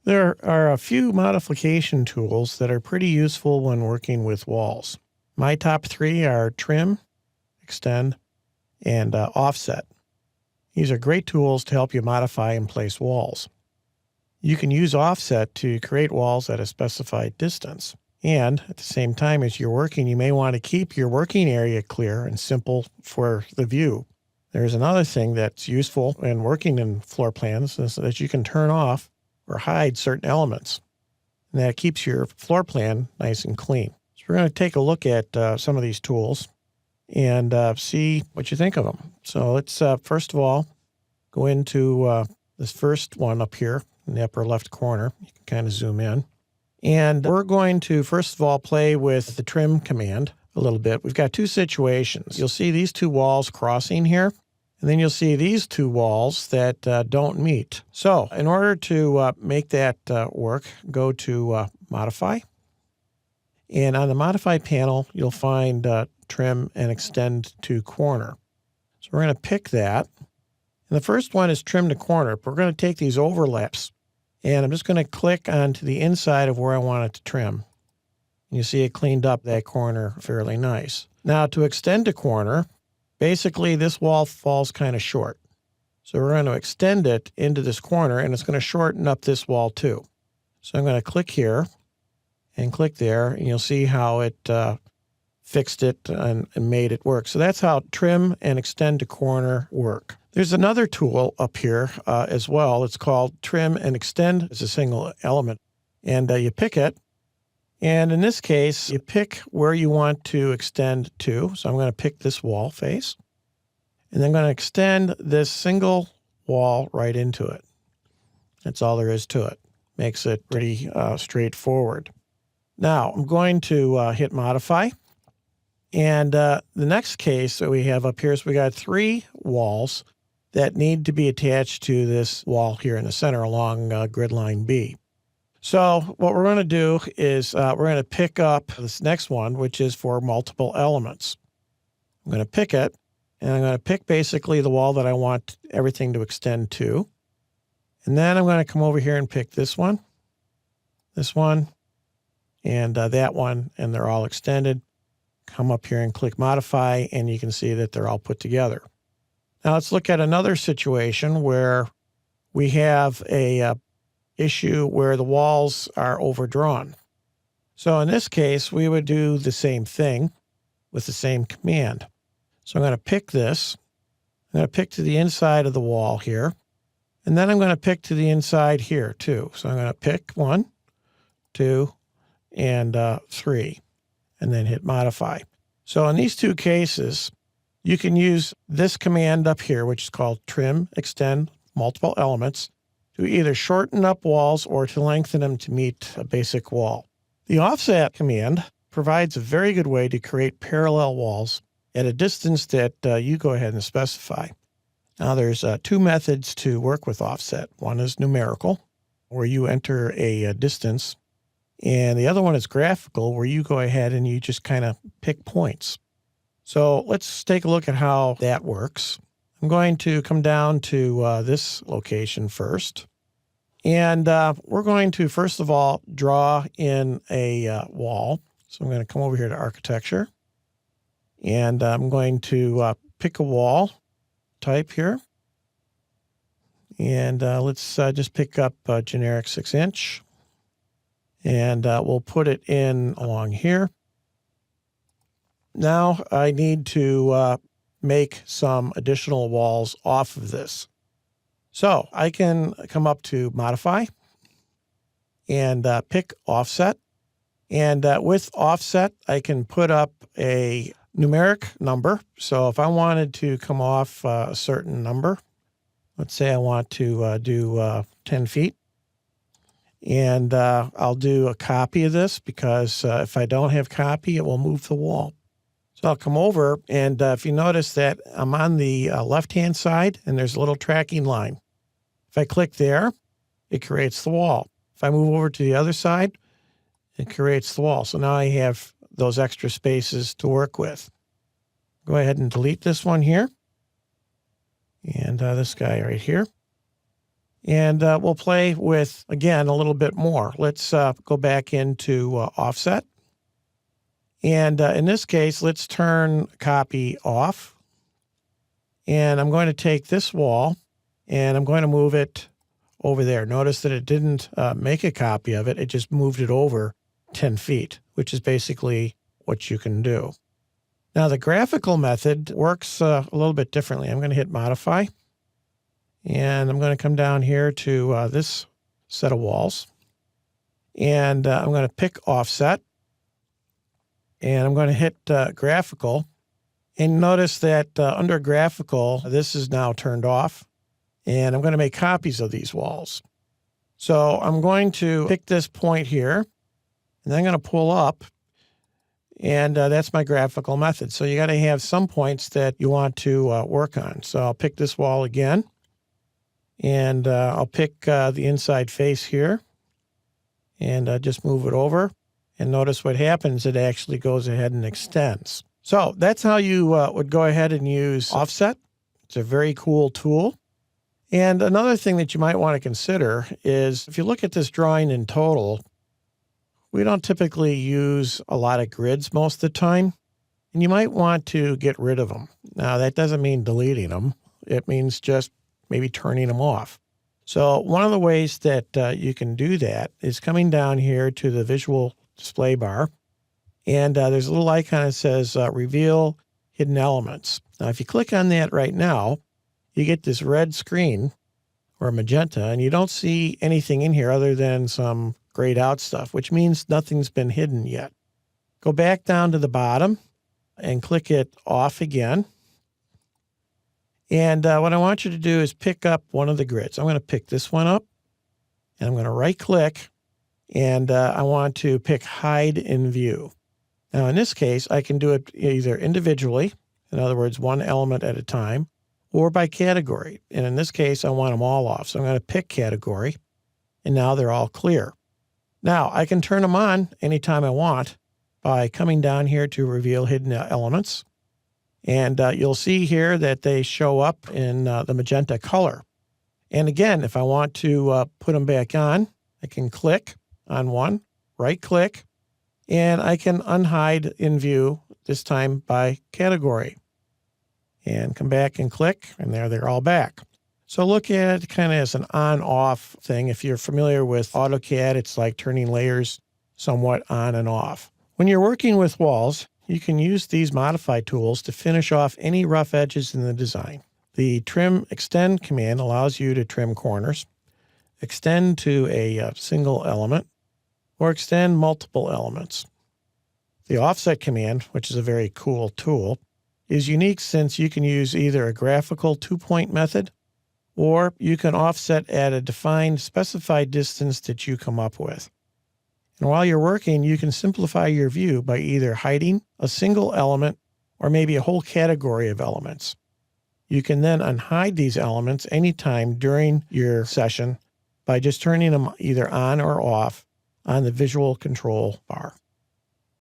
There are a few modification tools that are pretty useful when working with walls. My top three are trim, extend, and offset. These are great tools to help you modify and place walls. You can use offset to create walls at a specified distance. And at the same time as you're working, you may want to keep your working area clear and simple for the view. There's another thing that's useful in working in floor plans is that you can turn off or hide certain elements. And that keeps your floor plan nice and clean. So we're going to take a look at some of these tools and see what you think of them. So let's first of all go into this first one up here in the upper left corner. You can kind of zoom in. And we're going to first of all play with the trim command a little bit. We've got two situations. You'll see these two walls crossing here. And then you'll see these two walls that don't meet. So in order to make that work, go to Modify. And on the Modify panel, you'll find Trim and Extend to Corner. So we're going to pick that. And the first one is Trim to Corner. We're going to take these overlaps. And I'm just going to click onto the inside of where I want it to trim. And you see it cleaned up that corner fairly nice. Now to Extend to Corner, basically, this wall falls kind of short. So we're going to extend it into this corner, and it's going to shorten up this wall too. So I'm going to click here and click there, and you'll see how it fixed it and made it work. So that's how trim and extend to corner work. There's another tool up here as well. It's called Trim and Extend. It's a single element. And you pick it. And in this case, you pick where you want to extend to. So I'm going to pick this wall face. And then I'm going to extend this single wall right into it. That's all there is to it. Makes it pretty straightforward. Now, I'm going to hit Modify. And the next case that we have up here is we got three walls that need to be attached to this wall here in the center along grid line B. So what we're going to do is we're going to pick up this next one, which is for multiple elements. I'm going to pick it, and I'm going to pick basically the wall that I want everything to extend to. And then I'm going to come over here and pick this one, and that one, and they're all extended. Come up here and click Modify, and you can see that they're all put together. Now let's look at another situation where we have a issue where the walls are overdrawn. So in this case, we would do the same thing with the same command. So I'm going to pick this. I'm going to pick to the inside of the wall here. And then I'm going to pick to the inside here too. So I'm going to pick 1, 2, and 3, and then hit Modify. So in these two cases, you can use this command up here, which is called Trim, Extend, Multiple Elements, to either shorten up walls or to lengthen them to meet a basic wall. The Offset command provides a very good way to create parallel walls at a distance that you go ahead and specify. Now there's two methods to work with Offset. One is numerical, where you enter a distance, and the other one is graphical, where you go ahead and you just kind of pick points. So let's take a look at how that works. I'm going to come down to this location first. And we're going to, first of all, draw in a wall. So I'm going to come over here to Architecture. And I'm going to pick a wall type here. And let's just pick up a generic 6-inch. And we'll put it in along here. Now I need to make some additional walls off of this. So I can come up to Modify and pick Offset. And with Offset, I can put up a numeric number. So if I wanted to come off a certain number, let's say I want to do 10 feet. And I'll do a copy of this because if I don't have copy, it will move the wall. So I'll come over, and if you notice that I'm on the left-hand side, and there's a little tracking line. If I click there, it creates the wall. If I move over to the other side, it creates the wall. So now I have those extra spaces to work with. Go ahead and delete this one here, and this guy right here. And we'll play with, again, a little bit more. Let's go back into offset. And in this case, let's turn copy off. And I'm going to take this wall and I'm going to move it over there. Notice that it didn't make a copy of it. It just moved it over 10 feet, which is basically what you can do. Now, the graphical method works a little bit differently. I'm going to hit modify. And I'm going to come down here to this set of walls. And I'm going to pick offset. And I'm going to hit graphical. And notice that under graphical, this is now turned off. And I'm going to make copies of these walls. So I'm going to pick this point here. And then I'm going to pull up. And that's my graphical method. So you got to have some points that you want to work on. So I'll pick this wall again. And I'll pick the inside face here and just move it over. And notice what happens. It actually goes ahead and extends. So that's how you would go ahead and use offset. It's a very cool tool. And another thing that you might want to consider is if you look at this drawing in total, we don't typically use a lot of grids most of the time. And you might want to get rid of them. Now, that doesn't mean deleting them. It means just maybe turning them off. So one of the ways that you can do that is coming down here to the visual display bar. And there's a little icon that says reveal hidden elements. Now, if you click on that right now, you get this red screen or magenta, and you don't see anything in here other than some grayed out stuff, which means nothing's been hidden yet. Go back down to the bottom and click it off again. And what I want you to do is pick up one of the grids. I'm going to pick this one up, and I'm going to right-click, and I want to pick Hide in View. Now, in this case, I can do it either individually, in other words, one element at a time, or by category. And in this case, I want them all off. So I'm going to pick category, and now they're all clear. Now, I can turn them on anytime I want by coming down here to Reveal Hidden Elements. And you'll see here that they show up in the magenta color. And again, if I want to put them back on, I can click on one, right-click, and I can unhide in view, this time by category. And come back and click, and there they're all back. So look at it kind of as an on-off thing. If you're familiar with AutoCAD, it's like turning layers somewhat on and off. When you're working with walls, you can use these modify tools to finish off any rough edges in the design. The Trim Extend command allows you to trim corners, extend to a single element, or extend multiple elements. The Offset command, which is a very cool tool, is unique since you can use either a graphical two-point method, or you can offset at a defined specified distance that you come up with. And while you're working, you can simplify your view by either hiding a single element or maybe a whole category of elements. You can then unhide these elements anytime during your session by just turning them either on or off on the visual control bar.